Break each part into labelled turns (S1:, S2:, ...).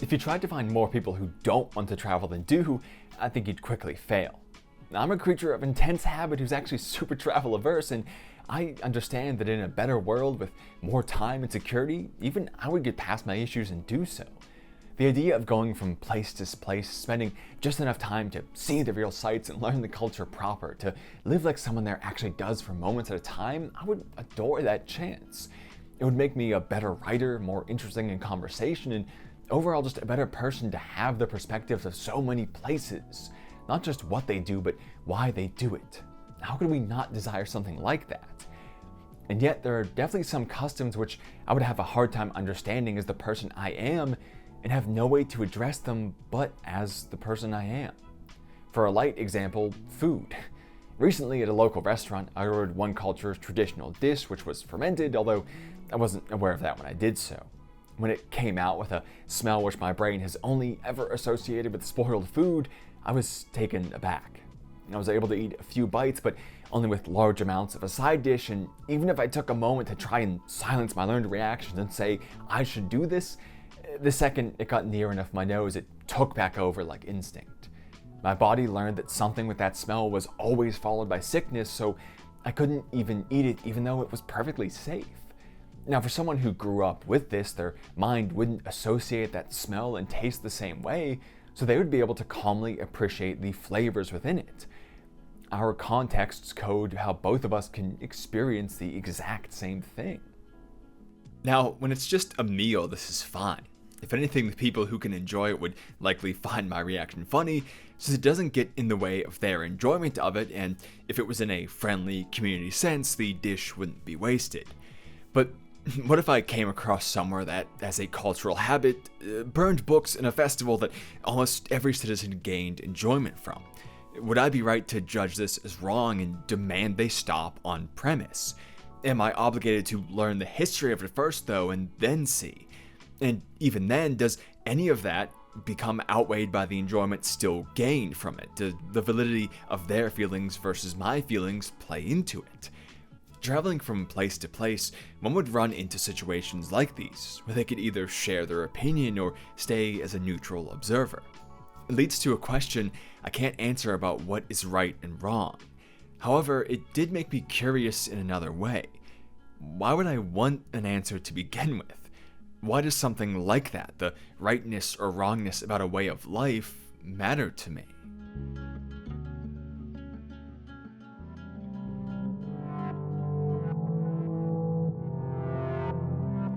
S1: If you tried to find more people who don't want to travel than do, I think you'd quickly fail. I'm a creature of intense habit who's actually super travel averse, and I understand that in a better world with more time and security, even I would get past my issues and do so. The idea of going from place to place, spending just enough time to see the real sights and learn the culture proper, to live like someone there actually does for moments at a time, I would adore that chance. It would make me a better writer, more interesting in conversation, and overall just a better person to have the perspectives of so many places. Not just what they do, but why they do it. How could we not desire something like that? And yet there are definitely some customs which I would have a hard time understanding as the person I am, and have no way to address them but as the person I am. For a light example, food. Recently at a local restaurant, I ordered one culture's traditional dish, which was fermented, although I wasn't aware of that when I did so. When it came out with a smell which my brain has only ever associated with spoiled food, I was taken aback. I was able to eat a few bites, but only with large amounts of a side dish, and even if I took a moment to try and silence my learned reactions and say, I should do this, the second it got near enough my nose, it took back over like instinct. My body learned that something with that smell was always followed by sickness, so I couldn't even eat it even though it was perfectly safe. Now, for someone who grew up with this, their mind wouldn't associate that smell and taste the same way, so they would be able to calmly appreciate the flavors within it. Our contexts code how both of us can experience the exact same thing.
S2: Now, when it's just a meal, this is fine. If anything, the people who can enjoy it would likely find my reaction funny, since it doesn't get in the way of their enjoyment of it, and if it was in a friendly community sense, the dish wouldn't be wasted. But what if I came across somewhere that, as a cultural habit, burned books in a festival that almost every citizen gained enjoyment from? Would I be right to judge this as wrong and demand they stop on premise? Am I obligated to learn the history of it first, though, and then see? And even then, does any of that become outweighed by the enjoyment still gained from it? Does the validity of their feelings versus my feelings play into it? Traveling from place to place, one would run into situations like these, where they could either share their opinion or stay as a neutral observer. It leads to a question I can't answer about what is right and wrong. However, it did make me curious in another way. Why would I want an answer to begin with? Why does something like that, the rightness or wrongness about a way of life, matter to me?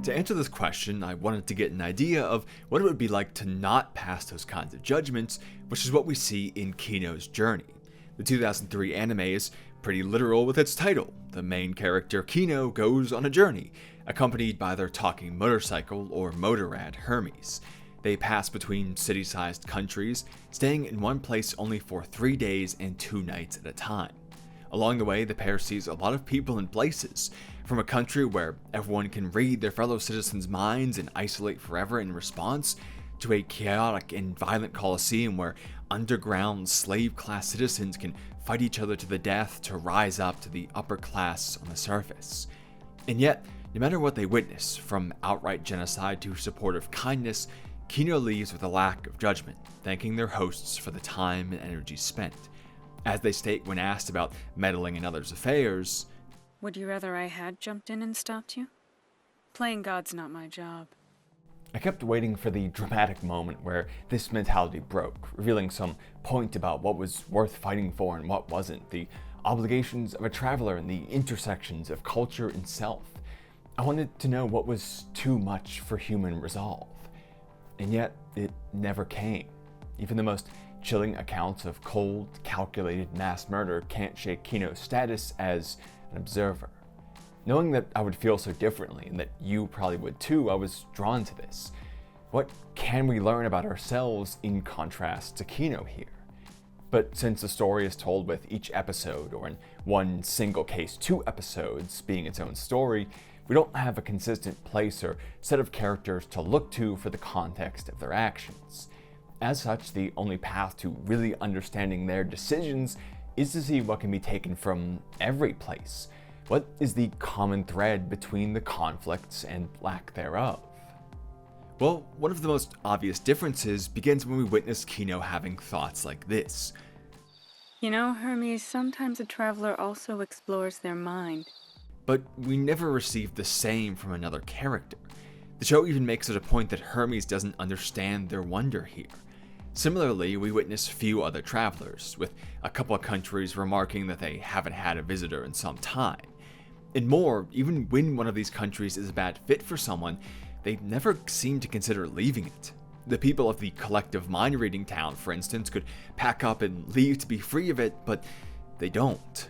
S2: To answer this question, I wanted to get an idea of what it would be like to not pass those kinds of judgments, which is what we see in Kino's journey. The 2003 anime is pretty literal with its title. The main character, Kino, goes on a journey, accompanied by their talking motorcycle, or motorad, Hermes. They pass between city-sized countries, staying in one place only for 3 days and 2 nights at a time. Along the way, the pair sees a lot of people and places, from a country where everyone can read their fellow citizens' minds and isolate forever in response, to a chaotic and violent coliseum where underground slave-class citizens can fight each other to the death to rise up to the upper class on the surface. And yet, no matter what they witness, from outright genocide to supportive kindness, Kino leaves with a lack of judgment, thanking their hosts for the time and energy spent. As they state when asked about meddling in others' affairs,
S3: "Would you rather I had jumped in and stopped you? Playing God's not my job."
S1: I kept waiting for the dramatic moment where this mentality broke, revealing some point about what was worth fighting for and what wasn't, the obligations of a traveler and the intersections of culture and self. I wanted to know what was too much for human resolve. And yet, it never came. Even the most chilling accounts of cold, calculated mass murder can't shake Kino's status as an observer. Knowing that I would feel so differently, and that you probably would too, I was drawn to this. What can we learn about ourselves in contrast to Kino here? But since the story is told with each episode, or in one single case 2 episodes, being its own story, we don't have a consistent place or set of characters to look to for the context of their actions. As such, the only path to really understanding their decisions is to see what can be taken from every place. What is the common thread between the conflicts and lack thereof?
S2: Well, one of the most obvious differences begins when we witness Kino having thoughts like this.
S3: You know, Hermes, sometimes a traveler also explores their mind.
S2: But we never receive the same from another character. The show even makes it a point that Hermes doesn't understand their wonder here. Similarly, we witness few other travelers, with a couple of countries remarking that they haven't had a visitor in some time. And more, even when one of these countries is a bad fit for someone, they never seem to consider leaving it. The people of the collective mind-reading town, for instance, could pack up and leave to be free of it, but they don't.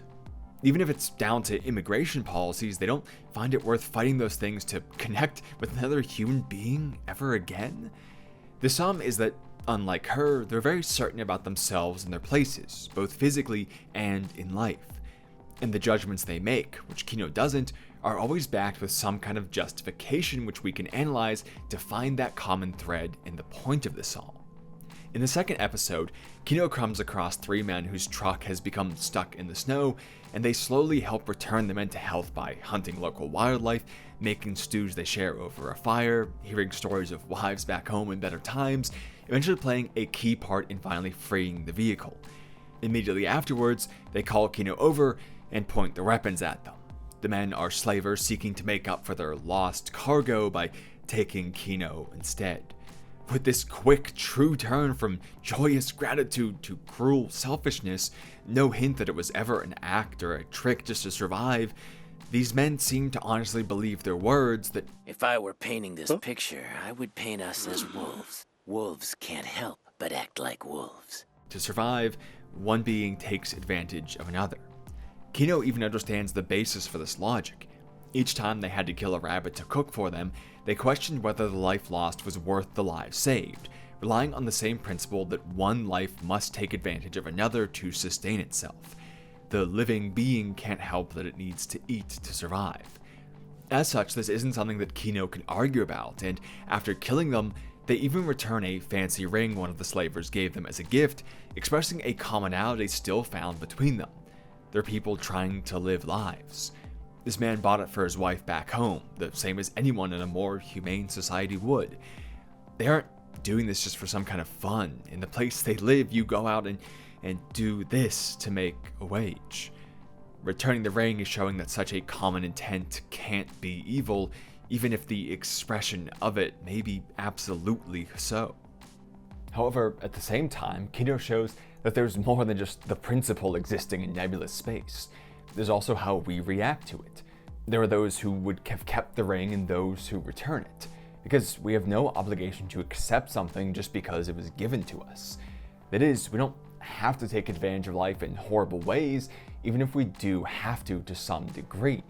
S2: Even if it's down to immigration policies, they don't find it worth fighting those things to connect with another human being ever again. The sum is that, unlike her, they're very certain about themselves and their places, both physically and in life. And the judgments they make, which Kino doesn't, are always backed with some kind of justification which we can analyze to find that common thread in the point of this all. In the second episode, Kino comes across 3 men whose truck has become stuck in the snow, and they slowly help return the men to health by hunting local wildlife, making stews they share over a fire, hearing stories of wives back home in better times, eventually playing a key part in finally freeing the vehicle. Immediately afterwards, they call Kino over and point their weapons at them. The men are slavers seeking to make up for their lost cargo by taking Kino instead. With this quick, true turn from joyous gratitude to cruel selfishness, no hint that it was ever an act or a trick just to survive, these men seem to honestly believe their words that,
S4: "If I were painting this picture, I would paint us as wolves. Wolves can't help but act like wolves."
S2: to survive, one being takes advantage of another. Kino even understands the basis for this logic. Each time they had to kill a rabbit to cook for them, they questioned whether the life lost was worth the lives saved, relying on the same principle that one life must take advantage of another to sustain itself. The living being can't help that it needs to eat to survive. As such, this isn't something that Kino can argue about, and after killing them, they even return a fancy ring one of the slavers gave them as a gift, expressing a commonality still found between them. They're people trying to live lives. This man bought it for his wife back home, the same as anyone in a more humane society would. They aren't doing this just for some kind of fun. In the place they live, you go out and do this to make a wage. Returning the ring is showing that such a common intent can't be evil, even if the expression of it may be absolutely so.
S1: However, at the same time, Kino shows that there's more than just the principle existing in nebulous space. There's also how we react to it. There are those who would have kept the ring and those who return it, because we have no obligation to accept something just because it was given to us. That is, we don't have to take advantage of life in horrible ways, even if we do have to some degree.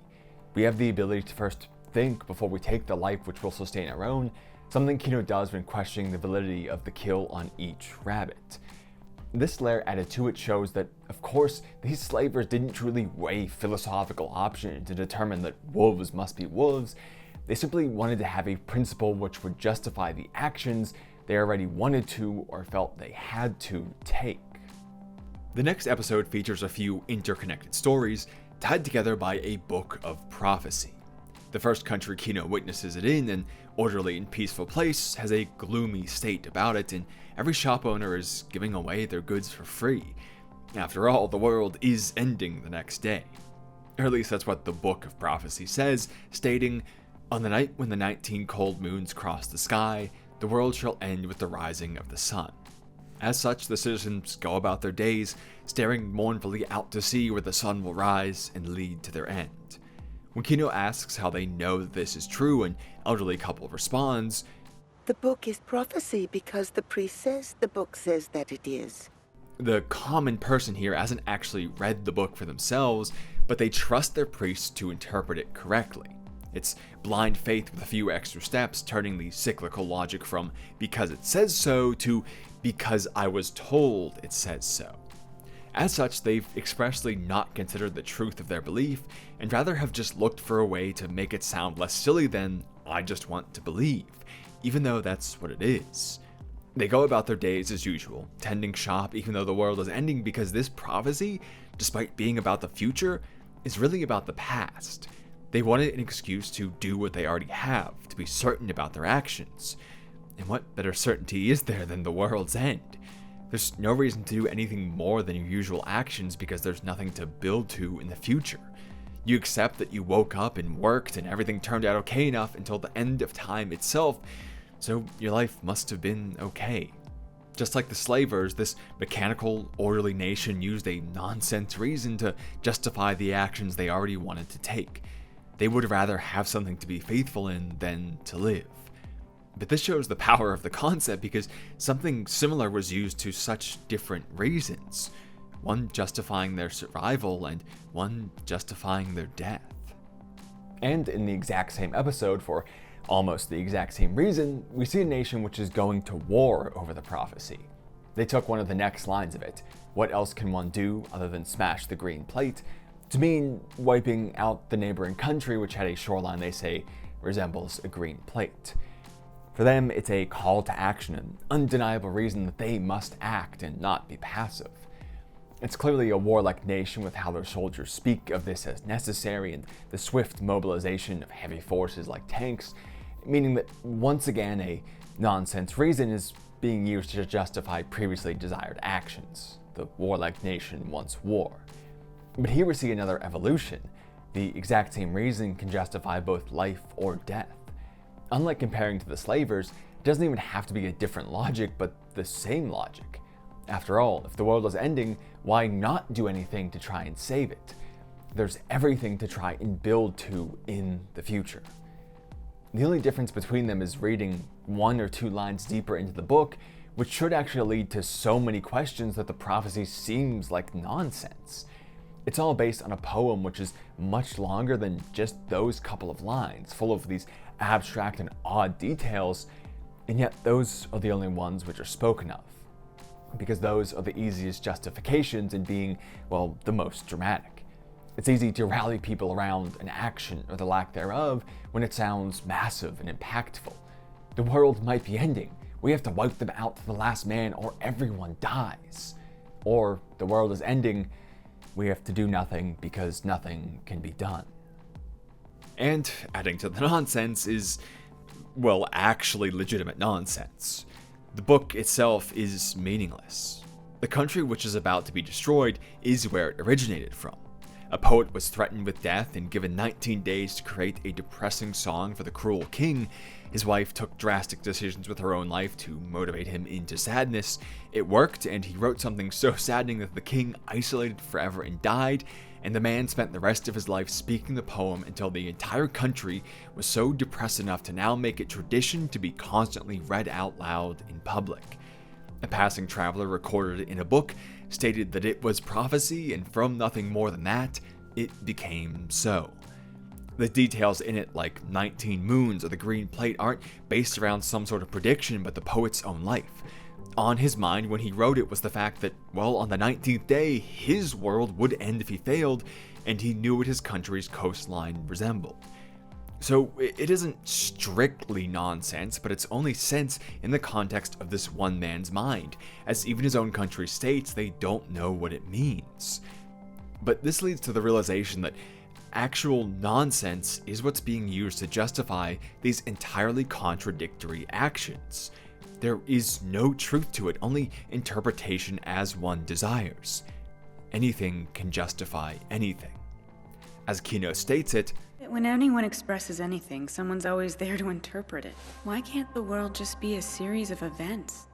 S1: We have the ability to first think before we take the life which will sustain our own, something Kino does when questioning the validity of the kill on each rabbit. This layer added to it shows that, of course, these slavers didn't truly weigh philosophical options to determine that wolves must be wolves. They simply wanted to have a principle which would justify the actions they already wanted to or felt they had to take.
S2: The next episode features a few interconnected stories tied together by a book of prophecy. The first country Kino witnesses it in, an orderly and peaceful place, has a gloomy state about it, and every shop owner is giving away their goods for free. After all, the world is ending the next day. Or at least that's what the book of prophecy says, stating, "On the night when the 19 cold moons cross the sky, the world shall end with the rising of the sun." As such, the citizens go about their days, staring mournfully out to sea where the sun will rise and lead to their end. When Kino asks how they know that this is true, an elderly couple responds,
S5: "The book is prophecy because the priest says the book says that it is."
S2: The common person here hasn't actually read the book for themselves, but they trust their priests to interpret it correctly. It's blind faith with a few extra steps, turning the cyclical logic from "because it says so" to "because I was told it says so." As such, they've expressly not considered the truth of their belief, and rather have just looked for a way to make it sound less silly than "I just want to believe," even though that's what it is. They go about their days as usual, tending shop even though the world is ending, because this prophecy, despite being about the future, is really about the past. They wanted an excuse to do what they already have, to be certain about their actions. And what better certainty is there than the world's end? There's no reason to do anything more than your usual actions because there's nothing to build to in the future. You accept that you woke up and worked and everything turned out okay enough until the end of time itself, so your life must have been okay. Just like the slavers, this mechanical, orderly nation used a nonsense reason to justify the actions they already wanted to take. They would rather have something to be faithful in than to live. But this shows the power of the concept because something similar was used to such different reasons. One justifying their survival and one justifying their death.
S1: And in the exact same episode, for almost the exact same reason, we see a nation which is going to war over the prophecy. They took one of the next lines of it, what else can one do other than smash the green plate, to mean wiping out the neighboring country which had a shoreline they say resembles a green plate. For them, it's a call to action, an undeniable reason that they must act and not be passive. It's clearly a warlike nation with how their soldiers speak of this as necessary and the swift mobilization of heavy forces like tanks, meaning that once again a nonsense reason is being used to justify previously desired actions. The warlike nation wants war. But here we see another evolution. The exact same reason can justify both life or death. Unlike comparing to the slavers, it doesn't even have to be a different logic, but the same logic. After all, if the world is ending, why not do anything to try and save it? There's everything to try and build to in the future. The only difference between them is reading 1 or 2 lines deeper into the book, which should actually lead to so many questions that the prophecy seems like nonsense. It's all based on a poem which is much longer than just those couple of lines, full of these abstract and odd details, and yet those are the only ones which are spoken of, because those are the easiest justifications in being, well, the most dramatic. It's easy to rally people around an action or the lack thereof when it sounds massive and impactful. The world might be ending. We have to wipe them out to the last man or everyone dies. Or the world is ending. We have to do nothing because nothing can be done.
S2: And adding to the nonsense is, well, actually legitimate nonsense. The book itself is meaningless. The country which is about to be destroyed is where it originated from. A poet was threatened with death and given 19 days to create a depressing song for the cruel king. His wife took drastic decisions with her own life to motivate him into sadness. It worked, and he wrote something so saddening that the king isolated forever and died, and the man spent the rest of his life speaking the poem until the entire country was so depressed enough to now make it tradition to be constantly read out loud in public. A passing traveler recorded it in a book, stated that it was prophecy, and from nothing more than that, it became so. The details in it, like 19 moons or the green plate, aren't based around some sort of prediction but the poet's own life. On his mind when he wrote it was the fact that, well, on the 19th day, his world would end if he failed, and he knew what his country's coastline resembled. So it isn't strictly nonsense, but it's only sense in the context of this one man's mind, as even his own country states they don't know what it means. But this leads to the realization that actual nonsense is what's being used to justify these entirely contradictory actions. There is no truth to it, only interpretation as one desires. Anything can justify anything. As Kino states it,
S3: When anyone expresses anything, someone's always there to interpret it. Why can't the world just be a series of events?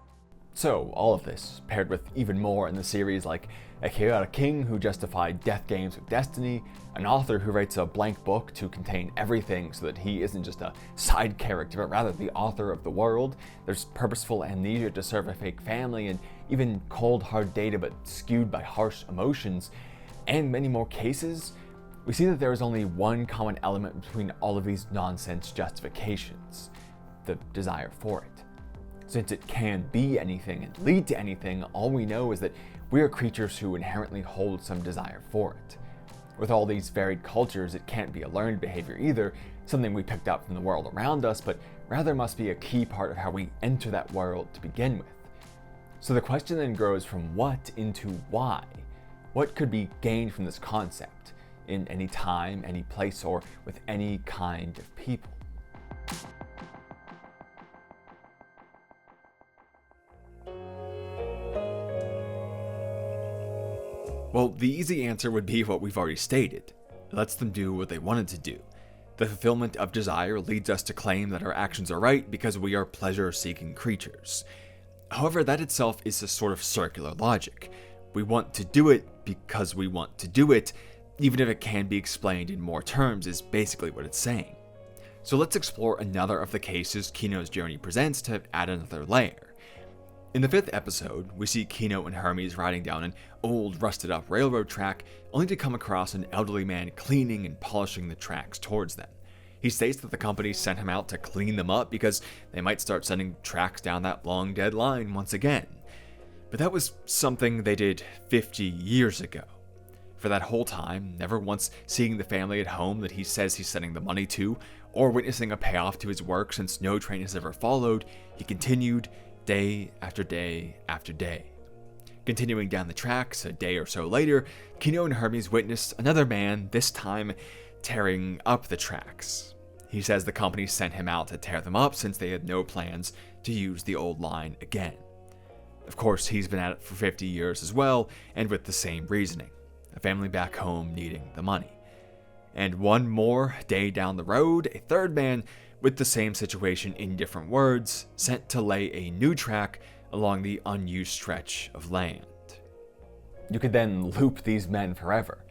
S1: So, all of this, paired with even more in the series like a chaotic king who justified death games with destiny, an author who writes a blank book to contain everything so that he isn't just a side character, but rather the author of the world, there's purposeful amnesia to serve a fake family, and even cold hard data but skewed by harsh emotions, and many more cases, we see that there is only one common element between all of these nonsense justifications: the desire for it. Since it can be anything and lead to anything, all we know is that we are creatures who inherently hold some desire for it. With all these varied cultures, it can't be a learned behavior either, something we picked up from the world around us, but rather must be a key part of how we enter that world to begin with. So the question then grows from what into why. What could be gained from this concept, in any time, any place, or with any kind of people?
S2: Well, the easy answer would be what we've already stated. It lets them do what they wanted to do. The fulfillment of desire leads us to claim that our actions are right because we are pleasure-seeking creatures. However, that itself is a sort of circular logic. We want to do it because we want to do it, even if it can be explained in more terms, is basically what it's saying. So let's explore another of the cases Kino's journey presents to add another layer. In the 5th episode, we see Kino and Hermes riding down an old, rusted-up railroad track, only to come across an elderly man cleaning and polishing the tracks towards them. He states that the company sent him out to clean them up because they might start sending tracks down that long dead line once again. But that was something they did 50 years ago. For that whole time, never once seeing the family at home that he says he's sending the money to, or witnessing a payoff to his work since no train has ever followed, he continued day after day after day. Continuing down the tracks, a day or so later, Kino and Hermes witnessed another man, this time tearing up the tracks. He says the company sent him out to tear them up since they had no plans to use the old line again. Of course, he's been at it for 50 years as well, and with the same reasoning. A family back home needing the money. And one more day down the road, a third man with the same situation in different words, sent to lay a new track along the unused stretch of land.
S1: You could then loop these men forever.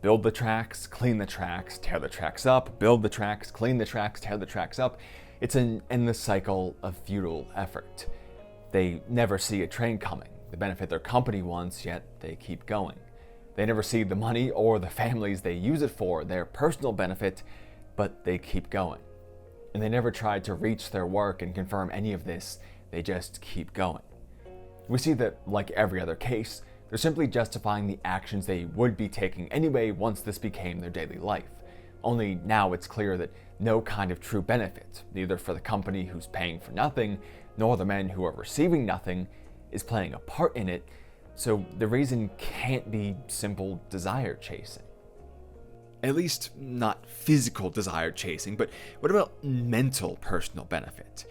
S1: Build the tracks, clean the tracks, tear the tracks up, build the tracks, clean the tracks, tear the tracks up. It's an endless cycle of futile effort. They never see a train coming. They benefit their company once, yet they keep going. They never see the money or the families they use it for, their personal benefit, but they keep going. And they never tried to reach their work and confirm any of this, they just keep going. We see that, like every other case, they're simply justifying the actions they would be taking anyway once this became their daily life. Only now it's clear that no kind of true benefit, neither for the company who's paying for nothing, nor the men who are receiving nothing, is playing a part in it, so the reason can't be simple desire chasing.
S2: At least not physical desire chasing, but what about mental personal benefit?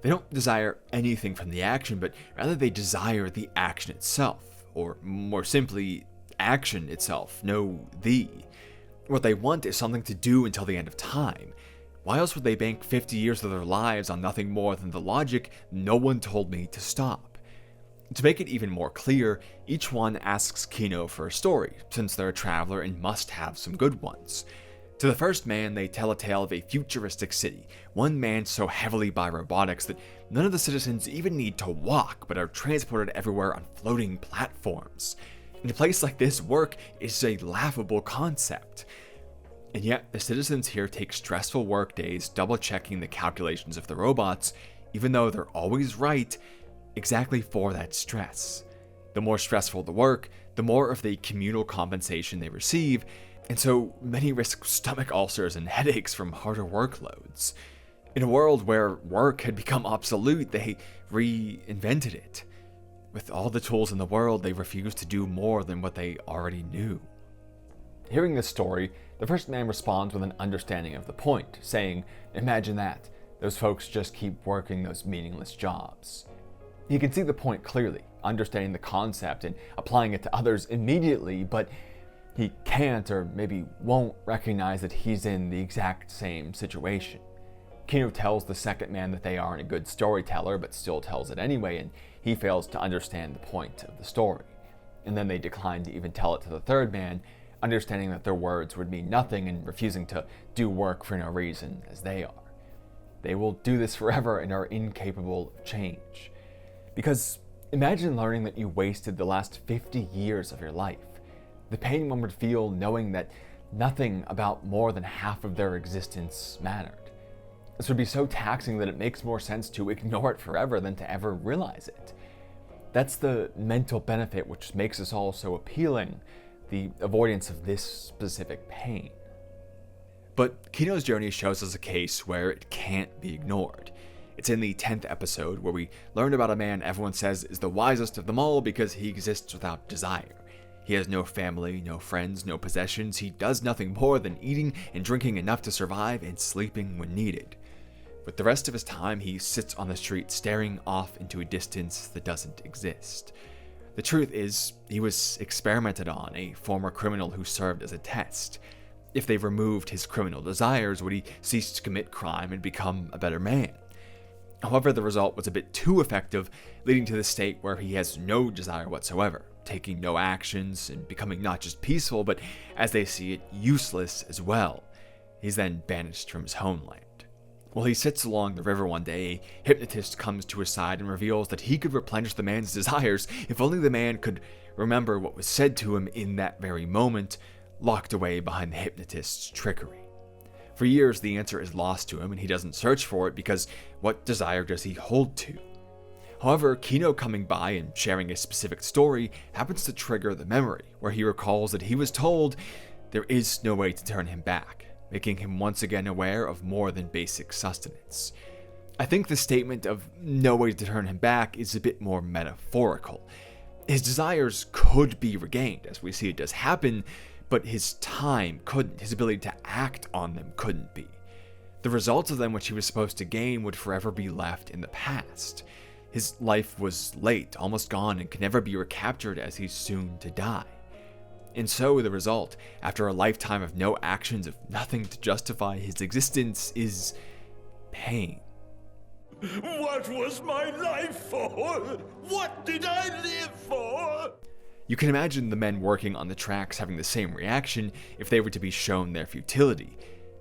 S2: They don't desire anything from the action, but rather they desire the action itself, or more simply, action itself, no the. What they want is something to do until the end of time. Why else would they bank 50 years of their lives on nothing more than the logic, no one told me to stop? To make it even more clear, each one asks Kino for a story, since they're a traveler and must have some good ones. To the first man, they tell a tale of a futuristic city, one manned so heavily by robotics that none of the citizens even need to walk, but are transported everywhere on floating platforms. In a place like this, work is a laughable concept. And yet, the citizens here take stressful work days double-checking the calculations of the robots, even though they're always right, exactly for that stress. The more stressful the work, the more of the communal compensation they receive, and so many risk stomach ulcers and headaches from harder workloads. In a world where work had become obsolete, they reinvented it. With all the tools in the world, they refused to do more than what they already knew.
S1: Hearing this story, the first man responds with an understanding of the point, saying, "Imagine that. Those folks just keep working those meaningless jobs." He can see the point clearly, understanding the concept and applying it to others immediately, but he can't or maybe won't recognize that he's in the exact same situation. Kino tells the second man that they aren't a good storyteller, but still tells it anyway, and he fails to understand the point of the story. And then they decline to even tell it to the third man, understanding that their words would mean nothing and refusing to do work for no reason as they are. They will do this forever and are incapable of change. Because imagine learning that you wasted the last 50 years of your life. The pain one would feel knowing that nothing about more than half of their existence mattered. This would be so taxing that it makes more sense to ignore it forever than to ever realize it. That's the mental benefit which makes us all so appealing, the avoidance of this specific pain.
S2: But Kino's journey shows us a case where it can't be ignored. It's in the 10th episode where we learn about a man everyone says is the wisest of them all because he exists without desire. He has no family, no friends, no possessions. He does nothing more than eating and drinking enough to survive and sleeping when needed. With the rest of his time, he sits on the street staring off into a distance that doesn't exist. The truth is, he was experimented on, a former criminal who served as a test. If they removed his criminal desires, would he cease to commit crime and become a better man? However, the result was a bit too effective, leading to the state where he has no desire whatsoever, taking no actions and becoming not just peaceful, but, as they see it, useless as well. He's then banished from his homeland. While he sits along the river one day, a hypnotist comes to his side and reveals that he could replenish the man's desires if only the man could remember what was said to him in that very moment, locked away behind the hypnotist's trickery. For years, the answer is lost to him, and he doesn't search for it because what desire does he hold to? However, Kino coming by and sharing a specific story happens to trigger the memory, where he recalls that he was told there is no way to turn him back, making him once again aware of more than basic sustenance. I think the statement of no way to turn him back is a bit more metaphorical. His desires could be regained, as we see it does happen, but his time couldn't, his ability to act on them couldn't be. The results of them which he was supposed to gain would forever be left in the past. His life was late, almost gone, and could never be recaptured as he's soon to die. And so the result, after a lifetime of no actions, of nothing to justify his existence, is pain.
S6: What was my life for? What did I live for?
S2: You can imagine the men working on the tracks having the same reaction if they were to be shown their futility,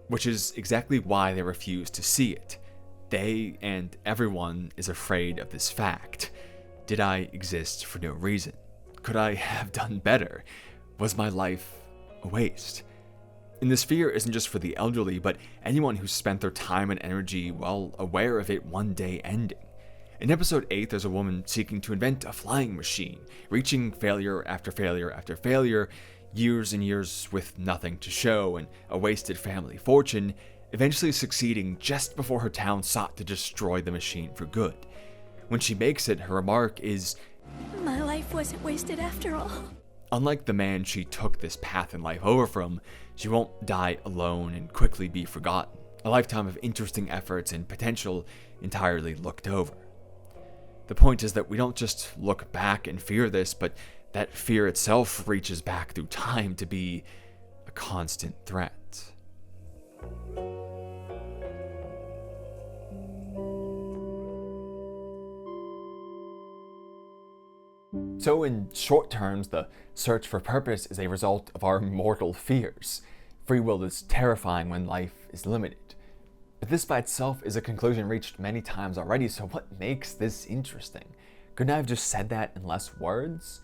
S2: which is exactly why they refuse to see it. They and everyone is afraid of this fact. Did I exist for no reason? Could I have done better? Was my life a waste? And this fear isn't just for the elderly, but anyone who's spent their time and energy well aware of it one day ending. In episode 8, there's a woman seeking to invent a flying machine, reaching failure after failure after failure, years and years with nothing to show and a wasted family fortune, eventually succeeding just before her town sought to destroy the machine for good. When she makes it, her remark is,
S7: "My life wasn't wasted after all."
S2: Unlike the man she took this path in life over from, she won't die alone and quickly be forgotten. A lifetime of interesting efforts and potential entirely looked over. The point is that we don't just look back and fear this, but that fear itself reaches back through time to be a constant threat.
S1: So in short terms, the search for purpose is a result of our mortal fears. Free will is terrifying when life is limited. But this by itself is a conclusion reached many times already, so what makes this interesting? Couldn't I have just said that in less words?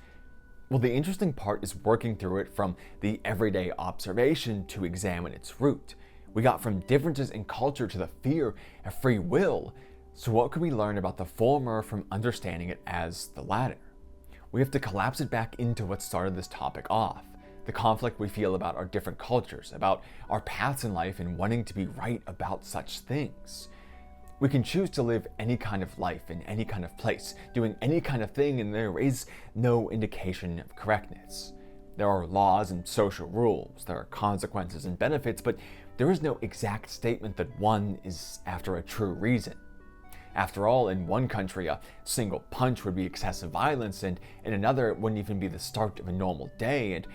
S1: Well, the interesting part is working through it from the everyday observation to examine its root. We got from differences in culture to the fear of free will, so what could we learn about the former from understanding it as the latter? We have to collapse it back into what started this topic off. The conflict we feel about our different cultures, about our paths in life and wanting to be right about such things. We can choose to live any kind of life in any kind of place, doing any kind of thing, and there is no indication of correctness. There are laws and social rules, there are consequences and benefits, but there is no exact statement that one is after a true reason. After all, in one country, a single punch would be excessive violence, and in another, it wouldn't even be the start of a normal day, and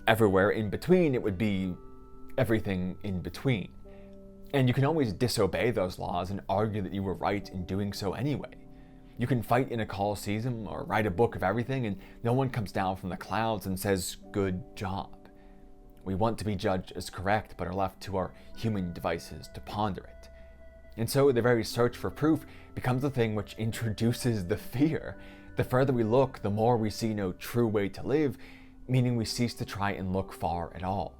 S1: everywhere in between, it would be everything in between. And you can always disobey those laws and argue that you were right in doing so anyway. You can fight in a coliseum or write a book of everything, and no one comes down from the clouds and says, "Good job." We want to be judged as correct, but are left to our human devices to ponder it. And so the very search for proof becomes the thing which introduces the fear. The further we look, the more we see no true way to live, meaning we cease to try and look far at all.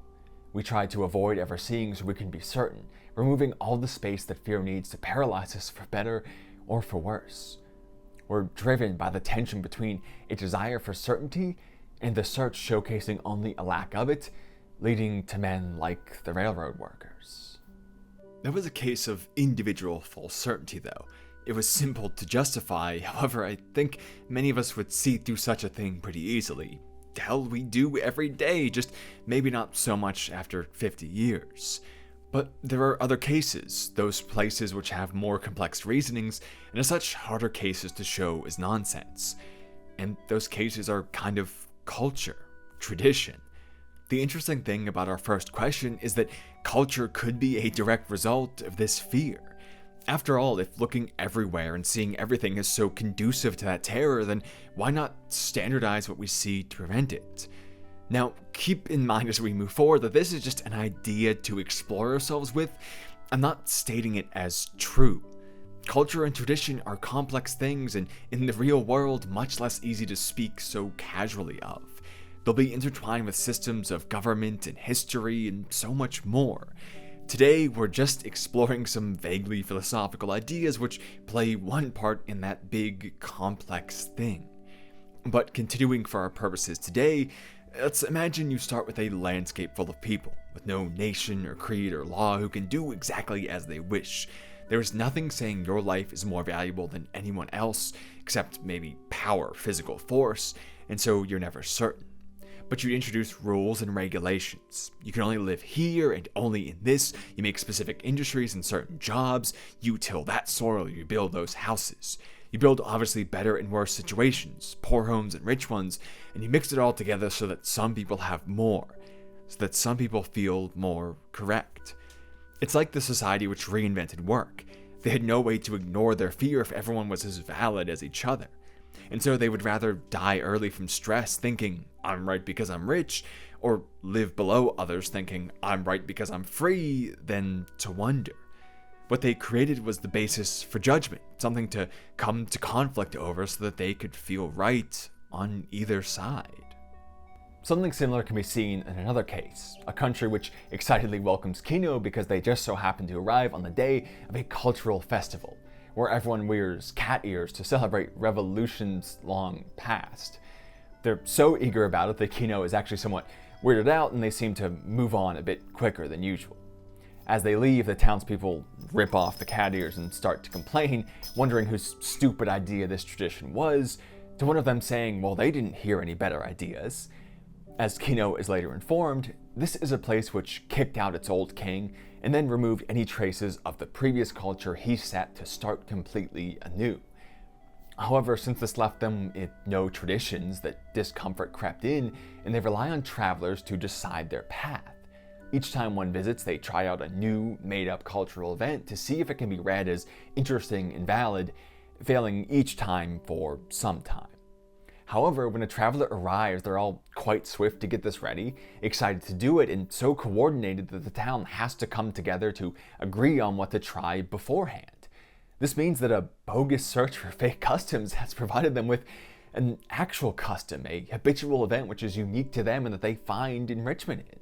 S1: We try to avoid ever seeing so we can be certain, removing all the space that fear needs to paralyze us for better or for worse. We're driven by the tension between a desire for certainty and the search showcasing only a lack of it, leading to men like the railroad workers.
S2: That was a case of individual false certainty, though. It was simple to justify, however, I think many of us would see through such a thing pretty easily. Hell, we do every day, just maybe not so much after 50 years. But there are other cases, those places which have more complex reasonings, and as such harder cases to show as nonsense. and those cases are kind of culture, tradition. The interesting thing about our first question is that culture could be a direct result of this fear. After all, if looking everywhere and seeing everything is so conducive to that terror, then why not standardize what we see to prevent it? Now, keep in mind as we move forward that this is just an idea to explore ourselves with. I'm not stating it as true. Culture and tradition are complex things, and in the real world, much less easy to speak so casually of. They'll be intertwined with systems of government and history and so much more. Today, we're just exploring some vaguely philosophical ideas which play one part in that big, complex thing. But continuing for our purposes today, let's imagine you start with a landscape full of people, with no nation or creed or law who can do exactly as they wish. There is nothing saying your life is more valuable than anyone else, except maybe power, physical force, and so you're never certain. But you'd introduce rules and regulations. You can only live here and only in this. You make specific industries and certain jobs. You till that soil, you build those houses. You build obviously better and worse situations, poor homes and rich ones, and you mix it all together so that some people have more, so that some people feel more correct. It's like the society which reinvented work. They had no way to ignore their fear if everyone was as valid as each other. And so they would rather die early from stress thinking, I'm right because I'm rich, or live below others thinking, I'm right because I'm free, than to wonder. What they created was the basis for judgment, something to come to conflict over so that they could feel right on either side.
S1: Something similar can be seen in another case, a country which excitedly welcomes Kino because they just so happen to arrive on the day of a cultural festival, where everyone wears cat ears to celebrate revolutions long past. They're so eager about it that Kino is actually somewhat weirded out, and they seem to move on a bit quicker than usual. As they leave, the townspeople rip off the cat ears and start to complain, wondering whose stupid idea this tradition was, to one of them saying, well, they didn't hear any better ideas. As Kino is later informed, this is a place which kicked out its old king and then removed any traces of the previous culture he set to start completely anew. However, since this left them with no traditions, that discomfort crept in, and they rely on travelers to decide their path. Each time one visits, they try out a new, made-up cultural event to see if it can be read as interesting and valid, failing each time for some time. However, when a traveler arrives, they're all quite swift to get this ready, excited to do it, and so coordinated that the town has to come together to agree on what to try beforehand. This means that a bogus search for fake customs has provided them with an actual custom, a habitual event which is unique to them and that they find enrichment in.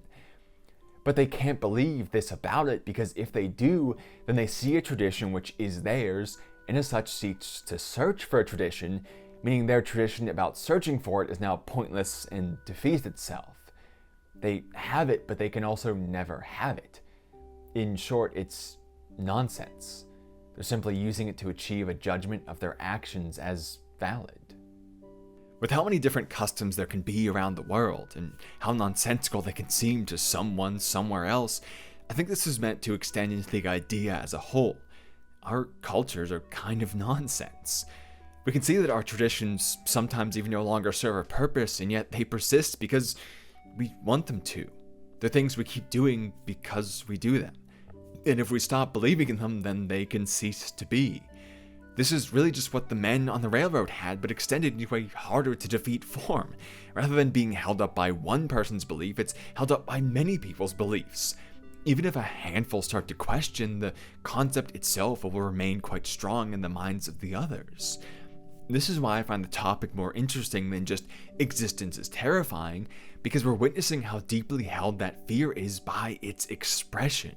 S1: But they can't believe this about it, because if they do, then they see a tradition which is theirs, and as such seeks to search for a tradition, meaning their tradition about searching for it is now pointless and defeats itself. They have it, but they can also never have it. In short, it's nonsense. They're simply using it to achieve a judgment of their actions as valid.
S2: With how many different customs there can be around the world, and how nonsensical they can seem to someone somewhere else, I think this is meant to extend into the idea as a whole. Our cultures are kind of nonsense. We can see that our traditions sometimes even no longer serve a purpose, and yet they persist because we want them to. They're things we keep doing because we do them. And if we stop believing in them, then they can cease to be. This is really just what the men on the railroad had, but extended into a harder to defeat form. Rather than being held up by one person's belief, it's held up by many people's beliefs. Even if a handful start to question, the concept itself will remain quite strong in the minds of the others. This is why I find the topic more interesting than just existence is terrifying, because we're witnessing how deeply held that fear is by its expression.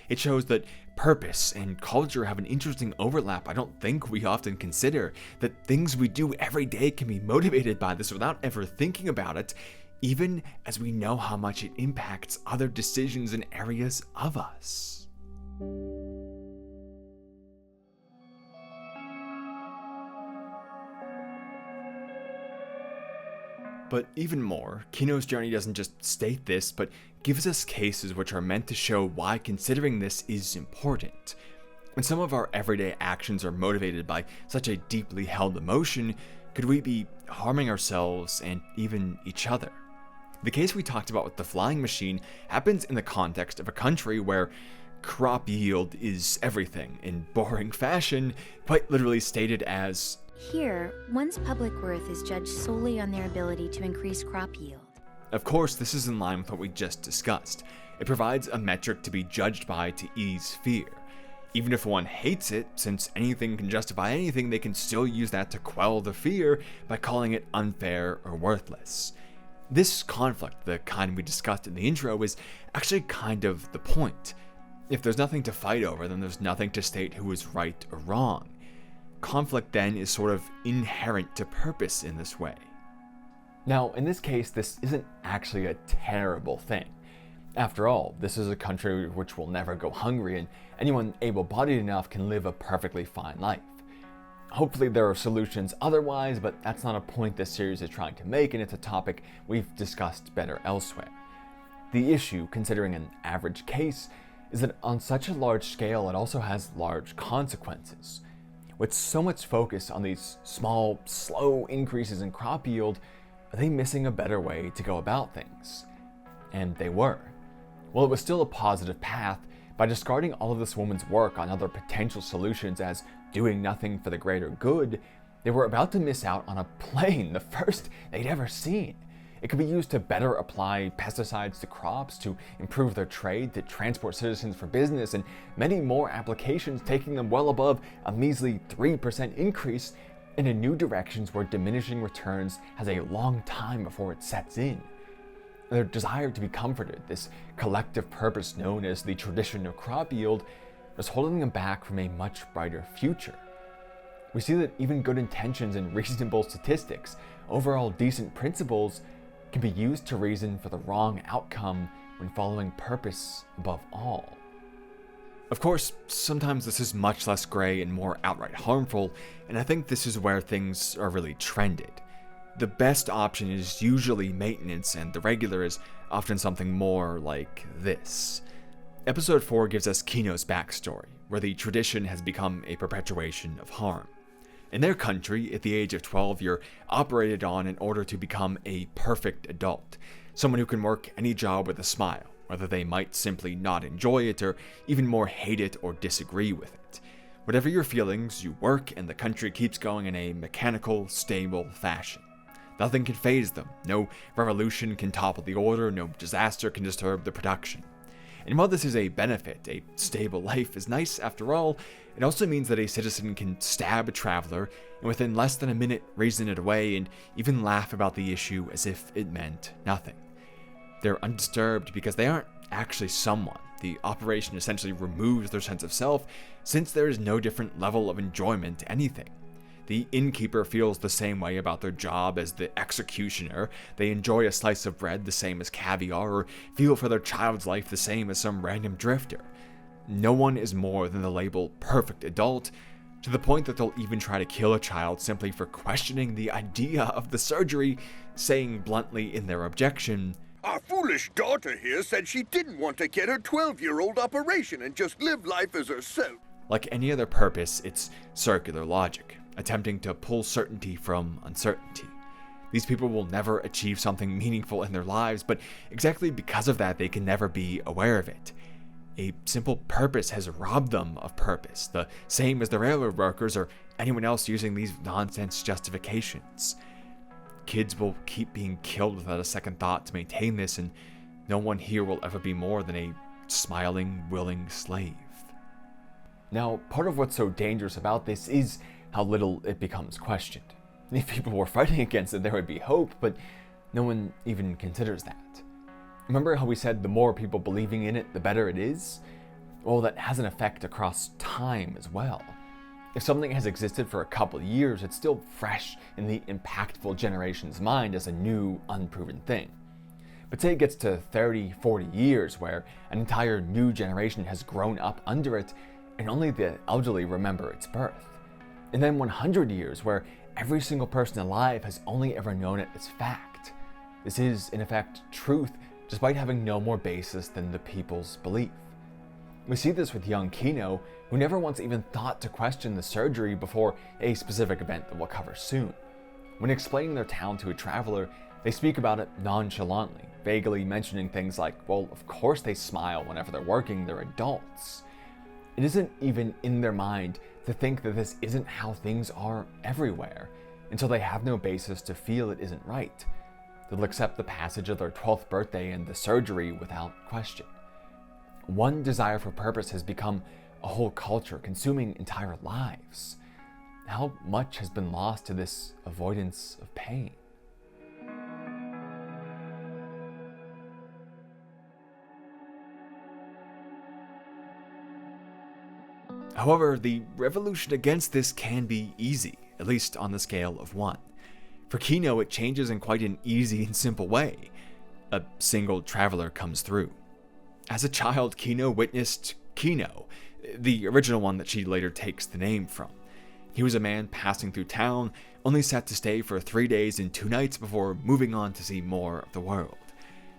S2: It shows that purpose and culture have an interesting overlap I don't think we often consider, that things we do every day can be motivated by this without ever thinking about it, even as we know how much it impacts other decisions and areas of us. But even more, Kino's journey doesn't just state this, but gives us cases which are meant to show why considering this is important. When some of our everyday actions are motivated by such a deeply held emotion, Could we be harming ourselves and even each other? The case we talked about with the flying machine happens in the context of a country where crop yield is everything, in boring fashion, quite literally stated as,
S8: "Here, one's public worth is judged solely on their ability to increase crop yield."
S2: Of course, this is in line with what we just discussed. It provides a metric to be judged by to ease fear. Even if one hates it, since anything can justify anything, they can still use that to quell the fear by calling it unfair or worthless. This conflict, the kind we discussed in the intro, is actually kind of the point. If there's nothing to fight over, then there's nothing to state who is right or wrong. Conflict then is sort of inherent to purpose in this way.
S1: Now, in this case, this isn't actually a terrible thing. After all, this is a country which will never go hungry, and anyone able-bodied enough can live a perfectly fine life. Hopefully there are solutions otherwise, but that's not a point this series is trying to make, and it's a topic we've discussed better elsewhere. The issue, considering an average case, is that on such a large scale it also has large consequences. With so much focus on these small, slow increases in crop yield, are they missing a better way to go about things? And they were. While it was still a positive path, by discarding all of this woman's work on other potential solutions as doing nothing for the greater good, they were about to miss out on a plane, the first they'd ever seen. It could be used to better apply pesticides to crops, to improve their trade, to transport citizens for business, and many more applications, taking them well above a measly 3% increase into new directions where diminishing returns has a long time before it sets in. Their desire to be comforted, this collective purpose known as the tradition of crop yield, was holding them back from a much brighter future. We see that even good intentions and reasonable statistics, overall decent principles, can be used to reason for the wrong outcome when following purpose above all.
S2: Of course, sometimes this is much less gray and more outright harmful, and I think this is where things are really trended. The best option is usually maintenance, and the regular is often something more like this. Episode 4 gives us Kino's backstory, where the tradition has become a perpetuation of harm. In their country, at the age of 12, you're operated on in order to become a perfect adult, someone who can work any job with a smile, whether they might simply not enjoy it or even more hate it or disagree with it. Whatever your feelings, you work and the country keeps going in a mechanical, stable fashion. Nothing can faze them, no revolution can topple the order, no disaster can disturb the production. And while this is a benefit, a stable life is nice after all, it also means that a citizen can stab a traveler and within less than a minute reason it away and even laugh about the issue as if it meant nothing. They're undisturbed because they aren't actually someone. The operation essentially removes their sense of self, since there is no different level of enjoyment to anything. The innkeeper feels the same way about their job as the executioner. They enjoy a slice of bread the same as caviar, or feel for their child's life the same as some random drifter. No one is more than the label perfect adult, to the point that they'll even try to kill a child simply for questioning the idea of the surgery, saying bluntly in their objection,
S6: "Our foolish daughter here said she didn't want to get her 12-year-old operation and just live life as herself."
S2: Like any other purpose, it's circular logic, attempting to pull certainty from uncertainty. These people will never achieve something meaningful in their lives, but exactly because of that, they can never be aware of it. A simple purpose has robbed them of purpose, the same as the railroad workers or anyone else using these nonsense justifications. Kids will keep being killed without a second thought to maintain this, and no one here will ever be more than a smiling, willing slave.
S1: Now, part of what's so dangerous about this is how little it becomes questioned. If people were fighting against it, there would be hope, but no one even considers that. Remember how we said the more people believing in it, the better it is? Well, that has an effect across time as well. If something has existed for a couple years, it's still fresh in the impactful generation's mind as a new, unproven thing. But say it gets to 30, 40 years where an entire new generation has grown up under it, and only the elderly remember its birth. And then 100 years where every single person alive has only ever known it as fact. This is, in effect, truth, despite having no more basis than the people's belief. We see this with young Kino, who never once even thought to question the surgery before a specific event that we'll cover soon. When explaining their town to a traveler, they speak about it nonchalantly, vaguely mentioning things like, well, of course they smile whenever they're working, they're adults. It isn't even in their mind to think that this isn't how things are everywhere, until they have no basis to feel it isn't right. They'll accept the passage of their 12th birthday and the surgery without question. One desire for purpose has become a whole culture, consuming entire lives. How much has been lost to this avoidance of pain?
S2: However, the revolution against this can be easy, at least on the scale of one. For Kino, it changes in quite an easy and simple way. A single traveler comes through. As a child, Kino witnessed Kino, the original one that she later takes the name from. He was a man passing through town, only set to stay for 3 days and 2 nights before moving on to see more of the world.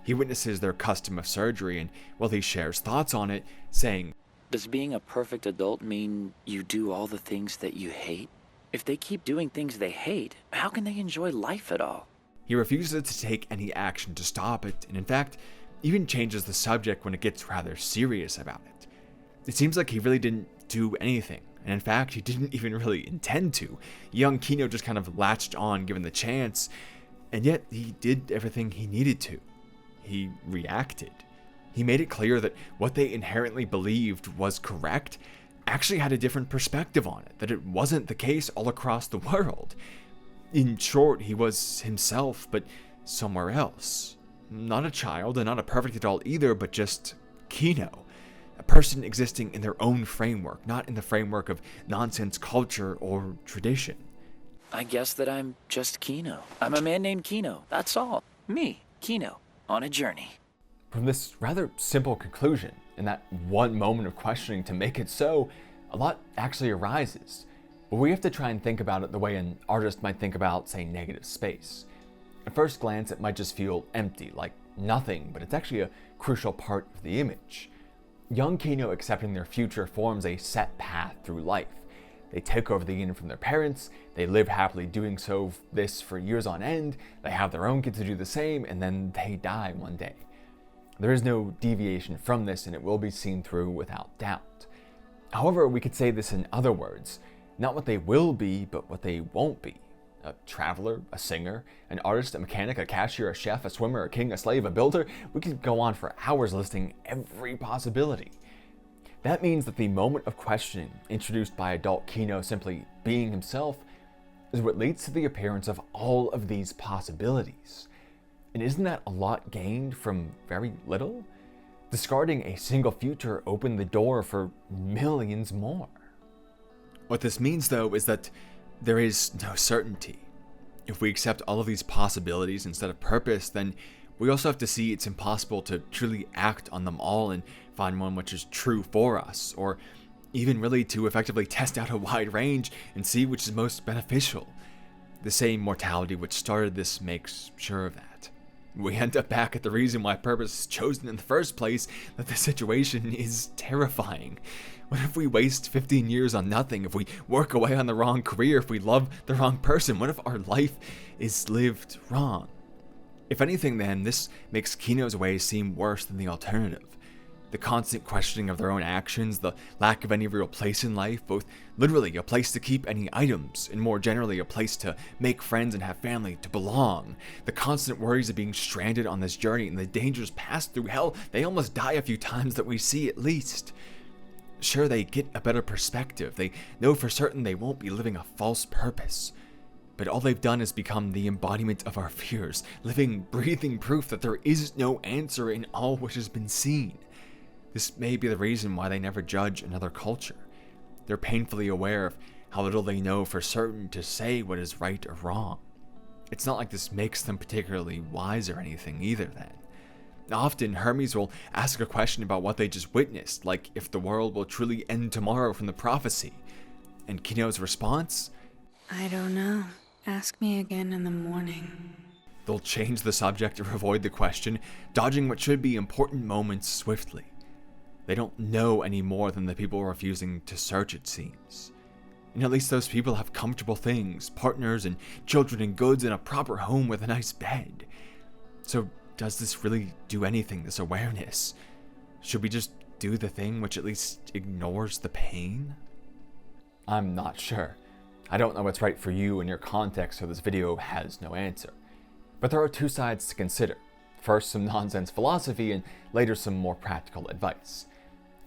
S2: He witnesses their custom of surgery, and while he shares thoughts on it, saying,
S4: Does being a perfect adult mean you do all the things that you hate? If they keep doing things they hate, how can they enjoy life at all?
S2: he refuses to take any action to stop it, and in fact, even changes the subject when it gets rather serious about it. It seems like he really didn't do anything, and in fact, he didn't even really intend to. Young Kino just kind of latched on given the chance, and yet he did everything he needed to. He reacted. He made it clear that what they inherently believed was correct actually had a different perspective on it, that it wasn't the case all across the world. In short, he was himself, but somewhere else. Not a child, and not a perfect adult either, but just Kino. A person existing in their own framework, not in the framework of nonsense culture or tradition.
S4: I guess that I'm just Kino. I'm a man named Kino, that's all. Me, Kino, on a journey.
S1: From this rather simple conclusion, in that one moment of questioning to make it so, a lot actually arises. But we have to try and think about it the way an artist might think about, say, negative space. At first glance, it might just feel empty, like nothing, but it's actually a crucial part of the image. Young Kino accepting their future forms a set path through life. They take over the yin from their parents, they live happily doing so this for years on end, they have their own kids to do the same, and then they die one day. There is no deviation from this, and it will be seen through without doubt. However, we could say this in other words, not what they will be, but what they won't be. A traveler, a singer, an artist, a mechanic, a cashier, a chef, a swimmer, a king, a slave, a builder. We could go on for hours listing every possibility. That means that the moment of questioning introduced by adult Kino simply being himself is what leads to the appearance of all of these possibilities. And isn't that a lot gained from very little? Discarding a single future opened the door for millions more.
S2: What this means, though, is that there is no certainty. If we accept all of these possibilities instead of purpose, then we also have to see it's impossible to truly act on them all and find one which is true for us, or even really to effectively test out a wide range and see which is most beneficial. The same mortality which started this makes sure of that. We end up back at the reason why purpose is chosen in the first place, that the situation is terrifying. What if we waste 15 years on nothing? If we work away on the wrong career? If we love the wrong person? What if our life is lived wrong? If anything, then, this makes Kino's way seem worse than the alternative. The constant questioning of their own actions, the lack of any real place in life, both literally a place to keep any items, and more generally a place to make friends and have family, to belong. The constant worries of being stranded on this journey and the dangers passed through. Hell, they almost die a few times that we see at least. Sure, they get a better perspective. They know for certain they won't be living a false purpose. But all they've done is become the embodiment of our fears, living, breathing proof that there is no answer in all which has been seen. This may be the reason why they never judge another culture. They're painfully aware of how little they know for certain to say what is right or wrong. It's not like this makes them particularly wise or anything either then. Often, Hermes will ask a question about what they just witnessed, like if the world will truly end tomorrow from the prophecy. And Kino's response?
S3: I don't know. Ask me again in the morning.
S2: They'll change the subject or avoid the question, dodging what should be important moments swiftly. They don't know any more than the people refusing to search, it seems. And at least those people have comfortable things, partners and children and goods, and a proper home with a nice bed. So does this really do anything, this awareness? Should we just do the thing which at least ignores the pain?
S1: I'm not sure. I don't know what's right for you in your context, so this video has no answer. But there are two sides to consider. First, some nonsense philosophy, and later some more practical advice.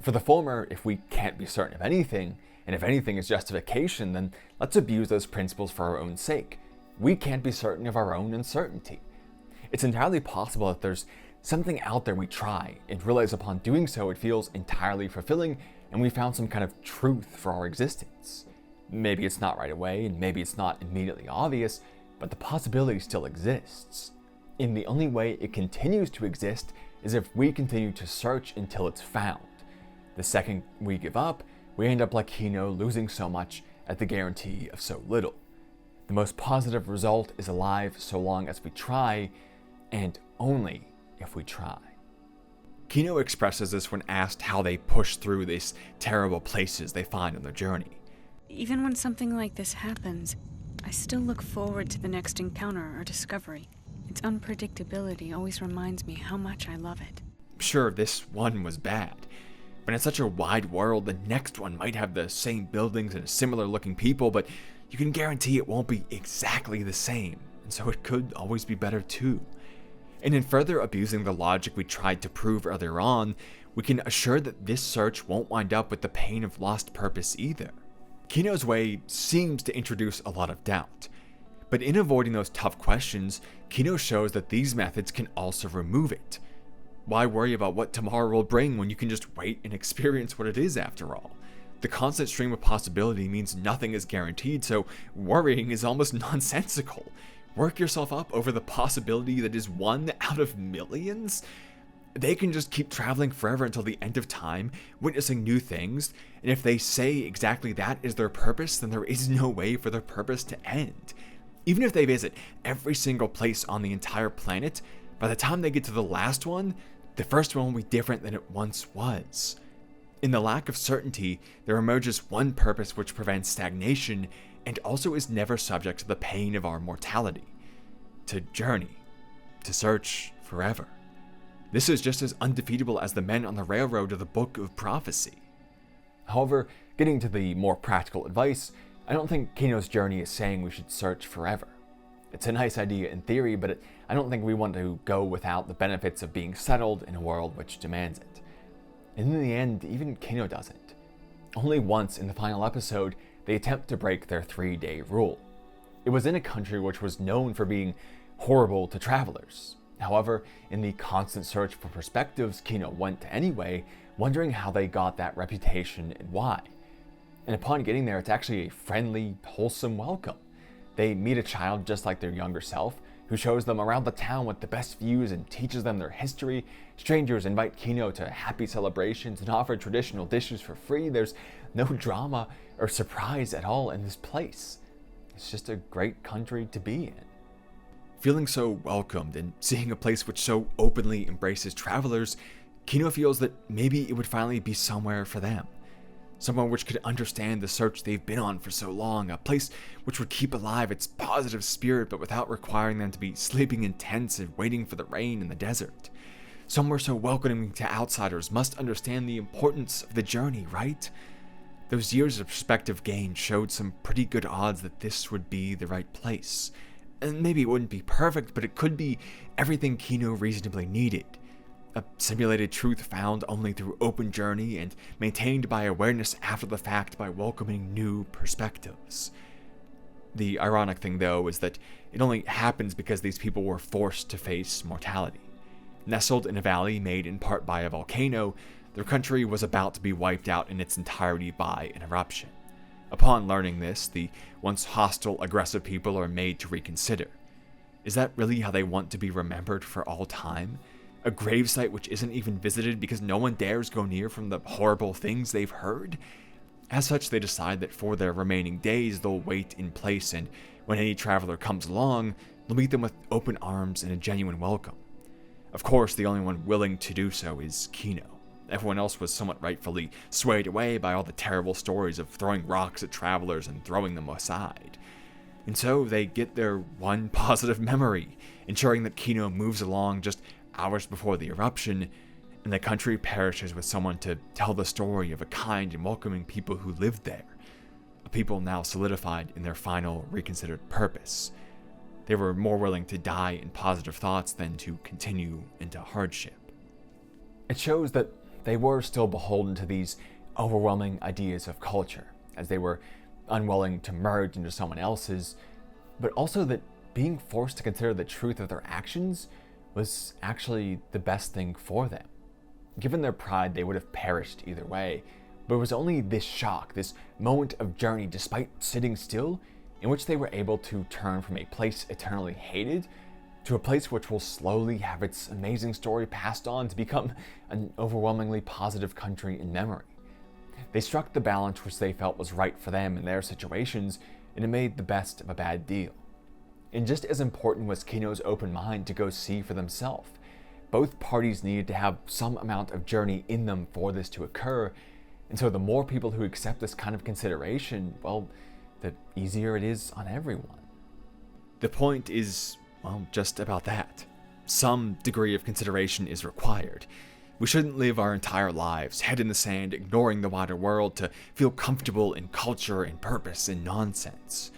S1: For the former, if we can't be certain of anything, and if anything is justification, then let's abuse those principles for our own sake. We can't be certain of our own uncertainty. It's entirely possible that there's something out there we try, and realize upon doing so it feels entirely fulfilling, and we found some kind of truth for our existence. Maybe it's not right away, and maybe it's not immediately obvious, but the possibility still exists. And the only way it continues to exist is if we continue to search until it's found. The second we give up, we end up like Kino, losing so much at the guarantee of so little. The most positive result is alive so long as we try, and only if we try.
S2: Kino expresses this when asked how they push through these terrible places they find on their journey.
S3: Even when something like this happens, I still look forward to the next encounter or discovery. Its unpredictability always reminds me how much I love it.
S2: Sure, this one was bad, but in such a wide world, the next one might have the same buildings and similar looking people, but you can guarantee it won't be exactly the same, and so it could always be better too. And in further abusing the logic we tried to prove earlier on, we can assure that this search won't wind up with the pain of lost purpose either. Kino's way seems to introduce a lot of doubt, but in avoiding those tough questions, Kino shows that these methods can also remove it. Why worry about what tomorrow will bring when you can just wait and experience what it is after all? The constant stream of possibility means nothing is guaranteed, so worrying is almost nonsensical. Work yourself up over the possibility that is one out of millions? They can just keep traveling forever until the end of time, witnessing new things, and if they say exactly that is their purpose, then there is no way for their purpose to end. Even if they visit every single place on the entire planet, by the time they get to the last one, the first one will be different than it once was. In the lack of certainty, there emerges one purpose which prevents stagnation and also is never subject to the pain of our mortality. To journey, to search forever. This is just as undefeatable as the men on the railroad of the Book of Prophecy.
S1: However, getting to the more practical advice, I don't think Kino's journey is saying we should search forever. It's a nice idea in theory, but I don't think we want to go without the benefits of being settled in a world which demands it. And in the end, even Kino doesn't. Only once in the final episode, they attempt to break their 3-day rule. It was in a country which was known for being horrible to travelers. However, in the constant search for perspectives, Kino went anyway, wondering how they got that reputation and why. And upon getting there, it's actually a friendly, wholesome welcome. They meet a child just like their younger self, who shows them around the town with the best views and teaches them their history. Strangers invite Kino to happy celebrations and offer traditional dishes for free. There's no drama or surprise at all in this place. It's just a great country to be in.
S2: Feeling so welcomed and seeing a place which so openly embraces travelers, Kino feels that maybe it would finally be somewhere for them. Someone which could understand the search they've been on for so long, a place which would keep alive its positive spirit but without requiring them to be sleeping in tents and waiting for the rain in the desert. Somewhere so welcoming to outsiders must understand the importance of the journey, right? Those years of perspective gained showed some pretty good odds that this would be the right place. And maybe it wouldn't be perfect, but it could be everything Kino reasonably needed. A simulated truth found only through open journey and maintained by awareness after the fact by welcoming new perspectives. The ironic thing, though, is that it only happens because these people were forced to face mortality. Nestled in a valley made in part by a volcano, their country was about to be wiped out in its entirety by an eruption. Upon learning this, the once hostile, aggressive people are made to reconsider. Is that really how they want to be remembered for all time? A gravesite which isn't even visited because no one dares go near from the horrible things they've heard? As such, they decide that for their remaining days, they'll wait in place, and when any traveler comes along, they'll meet them with open arms and a genuine welcome. Of course, the only one willing to do so is Kino. Everyone else was somewhat rightfully swayed away by all the terrible stories of throwing rocks at travelers and throwing them aside. And so they get their one positive memory, ensuring that Kino moves along just hours before the eruption, and the country perishes with someone to tell the story of a kind and welcoming people who lived there, a people now solidified in their final reconsidered purpose. They were more willing to die in positive thoughts than to continue into hardship.
S1: It shows that they were still beholden to these overwhelming ideas of culture, as they were unwilling to merge into someone else's, but also that being forced to consider the truth of their actions was actually the best thing for them. Given their pride, they would have perished either way, but it was only this shock, this moment of journey despite sitting still, in which they were able to turn from a place eternally hated to a place which will slowly have its amazing story passed on to become an overwhelmingly positive country in memory. They struck the balance which they felt was right for them in their situations, and it made the best of a bad deal. And just as important was Kino's open mind to go see for themselves. Both parties needed to have some amount of journey in them for this to occur, and so the more people who accept this kind of consideration, well, the easier it is on everyone.
S2: The point is, well, just about that. Some degree of consideration is required. We shouldn't live our entire lives head in the sand, ignoring the wider world to feel comfortable in culture and purpose and nonsense.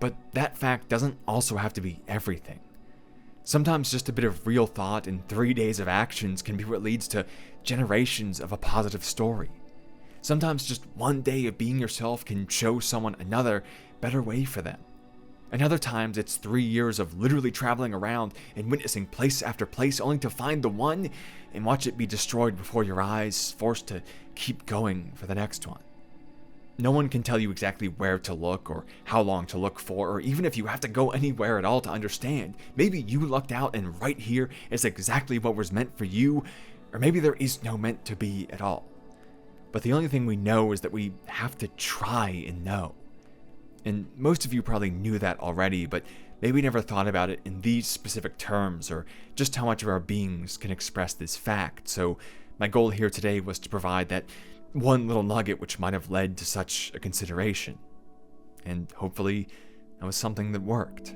S2: But that fact doesn't also have to be everything. Sometimes just a bit of real thought and 3 days of actions can be what leads to generations of a positive story. Sometimes just one day of being yourself can show someone another better way for them. And other times it's 3 years of literally traveling around and witnessing place after place only to find the one and watch it be destroyed before your eyes, forced to keep going for the next one. No one can tell you exactly where to look or how long to look for, or even if you have to go anywhere at all to understand. Maybe you lucked out and right here is exactly what was meant for you, or maybe there is no meant to be at all. But the only thing we know is that we have to try and know. And most of you probably knew that already, but maybe never thought about it in these specific terms, or just how much of our beings can express this fact. So my goal here today was to provide that one little nugget which might have led to such a consideration. And hopefully that was something that worked.